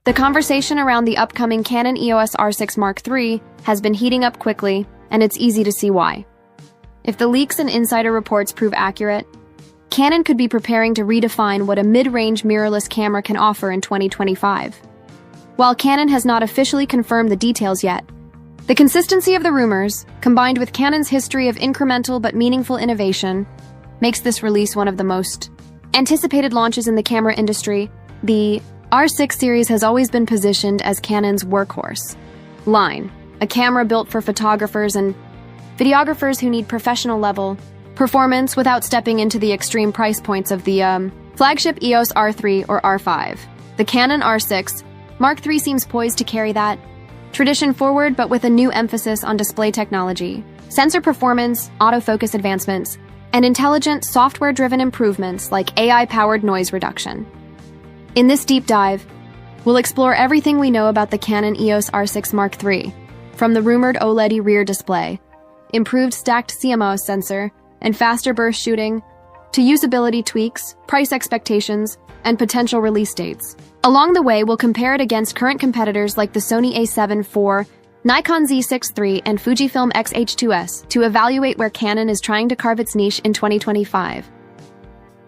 The conversation around the upcoming Canon EOS R6 Mark III has been heating up quickly, and it's easy to see why. If the leaks and insider reports prove accurate, Canon could be preparing to redefine what a mid-range mirrorless camera can offer in 2025. While Canon has not officially confirmed the details yet, the consistency of the rumors, combined with Canon's history of incremental but meaningful innovation, makes this release one of the most anticipated launches in the camera industry. The R6 series has always been positioned as Canon's workhorse line, a camera built for photographers and videographers who need professional-level performance without stepping into the extreme price points of the flagship EOS R3 or R5. The Canon R6 Mark III seems poised to carry that tradition forward, but with a new emphasis on display technology, sensor performance, autofocus advancements, and intelligent software-driven improvements like AI-powered noise reduction. In this deep dive, we'll explore everything we know about the Canon EOS R6 Mark III, from the rumored OLED rear display, improved stacked CMOS sensor, and faster burst shooting, to usability tweaks, price expectations, and potential release dates. Along the way, we'll compare it against current competitors like the Sony a7 IV, Nikon Z6 III, and Fujifilm X-H2S to evaluate where Canon is trying to carve its niche in 2025.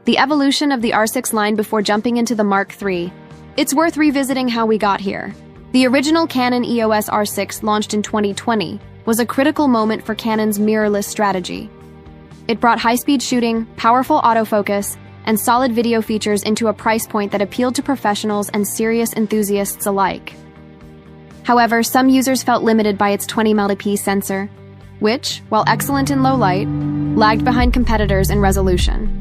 The evolution of the R6 line before jumping into the Mark III. It's worth revisiting how we got here. The original Canon EOS R6, launched in 2020, was a critical moment for Canon's mirrorless strategy. It brought high-speed shooting, powerful autofocus, and solid video features into a price point that appealed to professionals and serious enthusiasts alike. However, some users felt limited by its 20 MP sensor, which, while excellent in low light, lagged behind competitors in resolution.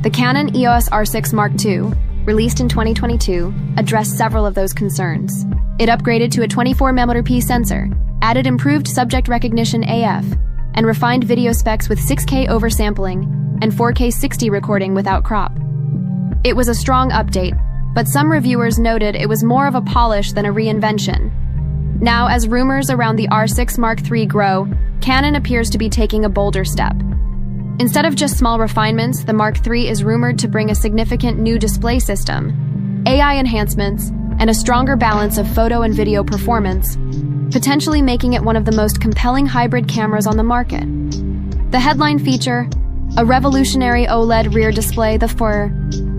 The Canon EOS R6 Mark II, released in 2022, addressed several of those concerns. It upgraded to a 24 MP sensor, added improved subject recognition AF, and refined video specs with 6K oversampling and 4K 60 recording without crop. It was a strong update, but some reviewers noted it was more of a polish than a reinvention. Now, as rumors around the R6 Mark III grow, Canon appears to be taking a bolder step. Instead of just small refinements, the Mark III is rumored to bring a significant new display system, AI enhancements, and a stronger balance of photo and video performance, potentially making it one of the most compelling hybrid cameras on the market. The headline feature, a revolutionary OLED rear display. The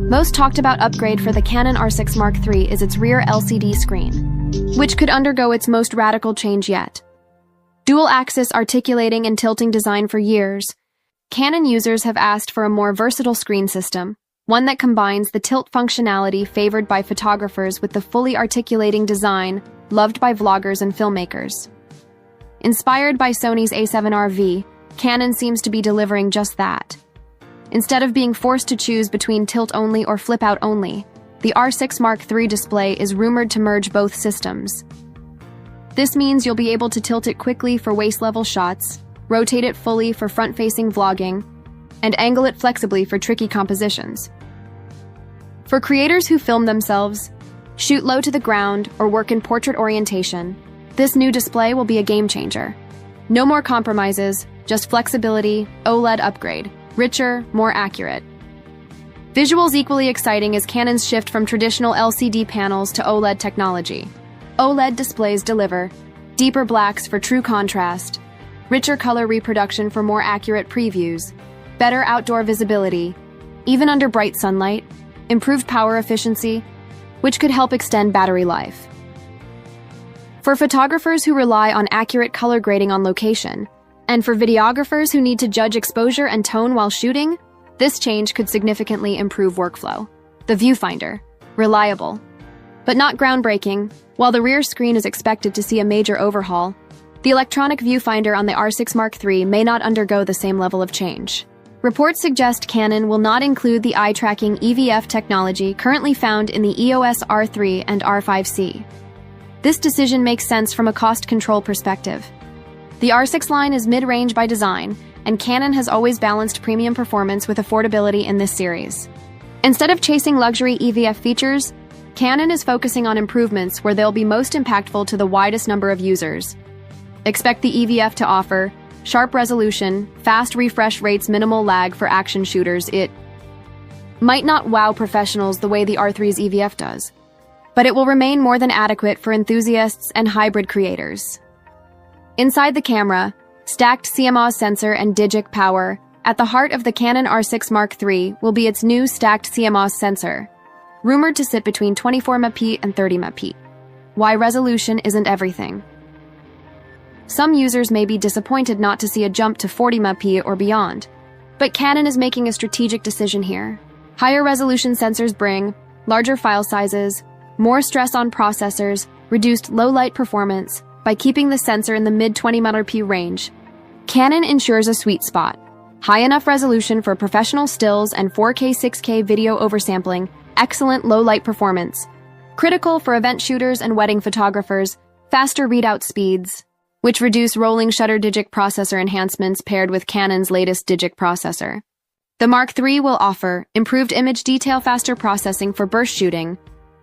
most talked about upgrade for the Canon R6 Mark III is its rear LCD screen, which could undergo its most radical change yet. Dual-axis articulating and tilting design. For years, Canon users have asked for a more versatile screen system, one that combines the tilt functionality favored by photographers with the fully articulating design loved by vloggers and filmmakers. Inspired by Sony's a7RV, Canon seems to be delivering just that. Instead of being forced to choose between tilt-only or flip-out-only, the R6 Mark III display is rumored to merge both systems. This means you'll be able to tilt it quickly for waist-level shots, rotate it fully for front-facing vlogging, and angle it flexibly for tricky compositions. For creators who film themselves, shoot low to the ground, or work in portrait orientation, this new display will be a game-changer. No more compromises, just flexibility, OLED upgrade, richer, more accurate. Visuals equally exciting is Canon's shift from traditional LCD panels to OLED technology. OLED displays deliver deeper blacks for true contrast, richer color reproduction for more accurate previews, better outdoor visibility, even under bright sunlight, improved power efficiency, which could help extend battery life. For photographers who rely on accurate color grading on location, and for videographers who need to judge exposure and tone while shooting, this change could significantly improve workflow. The viewfinder, reliable, but not groundbreaking. While the rear screen is expected to see a major overhaul, the electronic viewfinder on the R6 Mark III may not undergo the same level of change. Reports suggest Canon will not include the eye-tracking EVF technology currently found in the EOS R3 and R5C. This decision makes sense from a cost control perspective. The R6 line is mid-range by design, and Canon has always balanced premium performance with affordability in this series. Instead of chasing luxury EVF features, Canon is focusing on improvements where they'll be most impactful to the widest number of users. Expect the EVF to offer sharp resolution, fast refresh rates, minimal lag for action shooters. It might not wow professionals the way the R3's EVF does, but it will remain more than adequate for enthusiasts and hybrid creators. Inside the camera, stacked CMOS sensor and digic power. At the heart of the Canon R6 Mark III will be its new stacked CMOS sensor, rumored to sit between 24 MP and 30 MP. Why resolution isn't everything. Some users may be disappointed not to see a jump to 40 MP or beyond, but Canon is making a strategic decision here. Higher resolution sensors bring larger file sizes, more stress on processors, reduced low-light performance. By keeping the sensor in the mid-20 MP range, Canon ensures a sweet spot. High enough resolution for professional stills and 4K 6K video oversampling, excellent low-light performance. Critical for event shooters and wedding photographers, faster readout speeds, which reduce rolling shutter digic processor enhancements paired with Canon's latest digic processor. The Mark III will offer improved image detail, faster processing for burst shooting,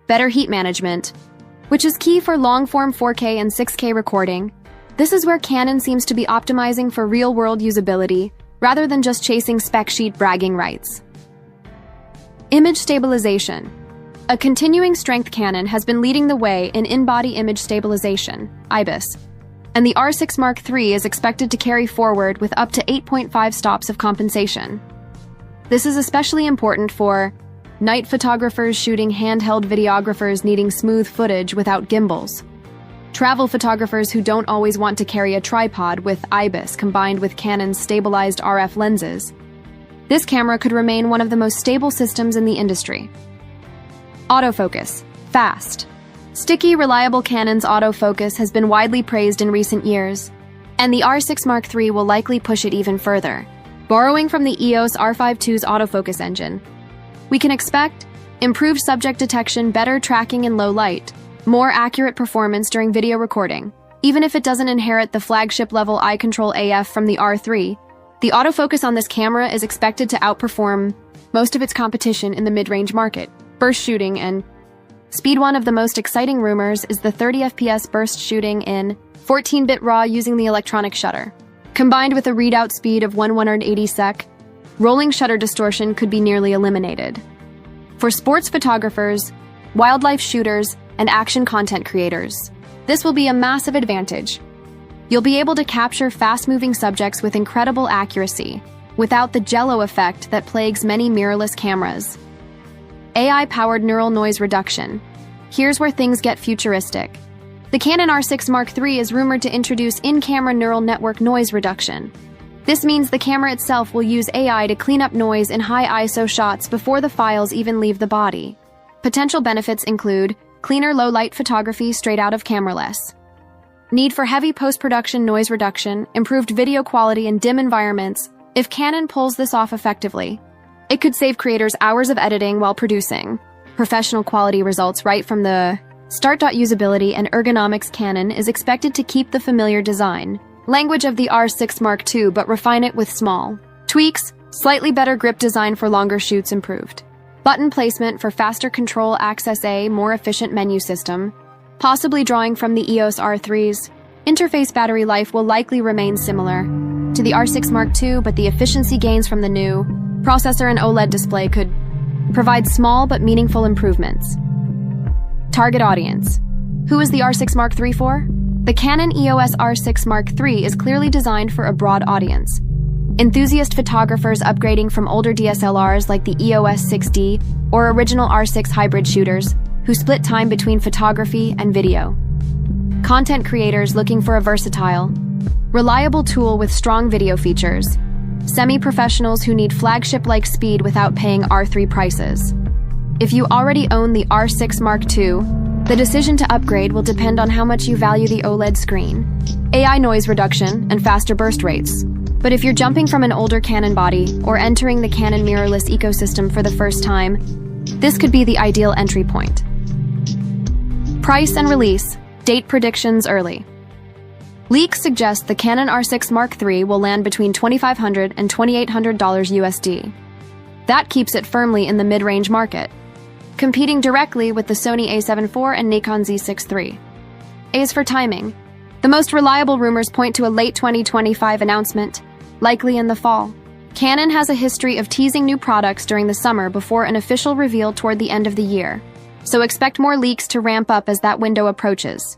better heat management, which is key for long-form 4K and 6K recording. This is where Canon seems to be optimizing for real-world usability, rather than just chasing spec sheet bragging rights. Image stabilization. A continuing strength, Canon has been leading the way in in-body image stabilization, IBIS, and the R6 Mark III is expected to carry forward with up to 8.5 stops of compensation. This is especially important for night photographers shooting handheld, videographers needing smooth footage without gimbals, travel photographers who don't always want to carry a tripod. With IBIS combined with Canon's stabilized RF lenses, this camera could remain one of the most stable systems in the industry. Autofocus. Fast. Sticky, reliable. Canon's autofocus has been widely praised in recent years, and the R6 Mark III will likely push it even further. Borrowing from the EOS R5 II's autofocus engine, we can expect improved subject detection, better tracking in low light, more accurate performance during video recording. Even if it doesn't inherit the flagship-level eye control AF from the R3, the autofocus on this camera is expected to outperform most of its competition in the mid-range market. Burst shooting and speed. One of the most exciting rumors is the 30 FPS burst shooting in 14-bit RAW using the electronic shutter. Combined with a readout speed of 180 sec, rolling shutter distortion could be nearly eliminated. For sports photographers, wildlife shooters, and action content creators, this will be a massive advantage. You'll be able to capture fast-moving subjects with incredible accuracy, without the jello effect that plagues many mirrorless cameras. AI-powered neural noise reduction. Here's where things get futuristic. The Canon R6 Mark III is rumored to introduce in-camera neural network noise reduction. This means the camera itself will use AI to clean up noise in high ISO shots before the files even leave the body. Potential benefits include cleaner low-light photography straight out of Mirrorless, need for heavy post-production noise reduction, improved video quality in dim environments. If Canon pulls this off effectively, it could save creators hours of editing while producing professional quality results right from the start. Usability and ergonomics. Canon is expected to keep the familiar design language of the R6 Mark II but refine it with small tweaks, slightly better grip design for longer shoots, improved button placement for faster control access, a more efficient menu system, possibly drawing from the EOS R3's interface. Battery life will likely remain similar to the R6 Mark II, but the efficiency gains from the new processor and OLED display could provide small but meaningful improvements. Target audience. Who is the R6 Mark III for? The Canon EOS R6 Mark III is clearly designed for a broad audience. Enthusiast photographers upgrading from older DSLRs like the EOS 6D or original R6 hybrid shooters who split time between photography and video. Content creators looking for a versatile, reliable tool with strong video features. Semi-professionals who need flagship-like speed without paying R3 prices. If you already own the R6 Mark II, the decision to upgrade will depend on how much you value the OLED screen, AI noise reduction, and faster burst rates. But if you're jumping from an older Canon body or entering the Canon mirrorless ecosystem for the first time, this could be the ideal entry point. Price and release. Date predictions early. Leaks suggest the Canon R6 Mark III will land between $2,500 and $2,800 USD. That keeps it firmly in the mid-range market, competing directly with the Sony a7 IV and Nikon Z6 III. As for timing, the most reliable rumors point to a late 2025 announcement, likely in the fall. Canon has a history of teasing new products during the summer before an official reveal toward the end of the year. so expect more leaks to ramp up as that window approaches.